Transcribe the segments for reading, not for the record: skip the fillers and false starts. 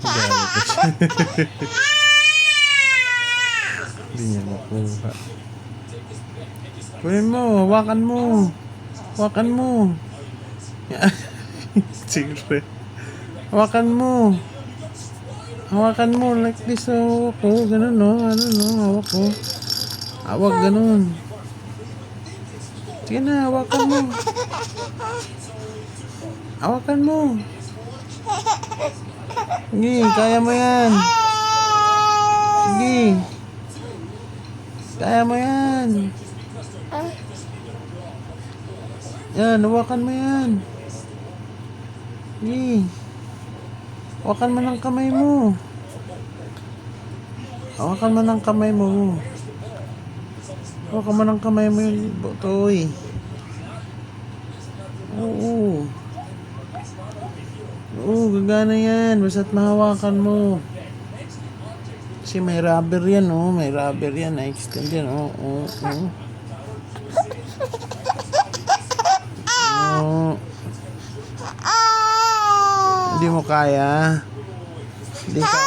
Galit na siya. Hindi niya makuha. Kunin mo, hawakan mo. Hawakan mo. Siguro. Hawakan mo. Hawakan mo like this. Hawak ko. Ganun no. Ano no. Hawak ko. Hawak ganun. Sige na. Hawakan mo. Hawakan mo. Sige. Kaya mo yan. Sige. Kaya mo yan. Yan. Hawakan mo yan. Sige. Hawakan mo ng kamay mo. Hawakan mo ng kamay mo. Hawakan mo ng kamay mo yung botoy. Oo. Oo, gagana yan. Basta't mahawakan mo. Kasi may rubber yan, oh. May rubber yan. Na-extend yan, oh. Oo, oo. Oo. Hindi mo kaya. Hindi ka.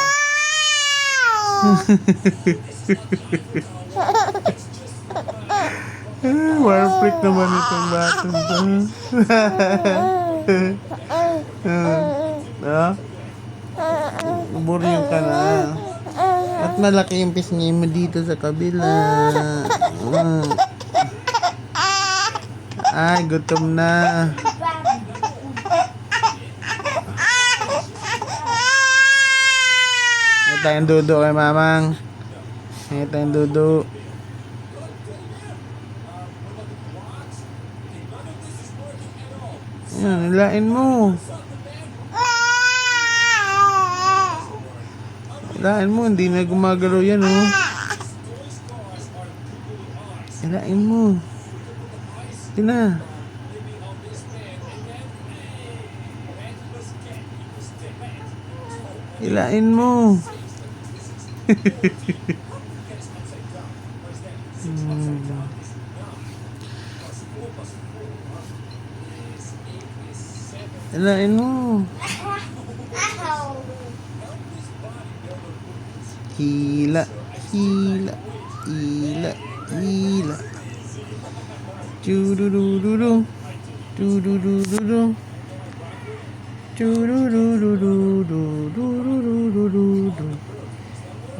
Warfreak naman itong batang to. Buryong ka na. At malaki yung pisngi mo dito sa kabila. Ay, gutom na. May tayong dudo kay mamang. May tayong dudo. Yan, nilain mo. Nilain mo, hindi na gumagalaw yan, oh. Nilain mo. Hindi na. Ilain mo. Ilain mo. Hila, hila, hila, hila. Chududududu, chududududu.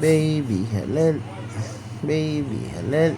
Baby halal, baby halal.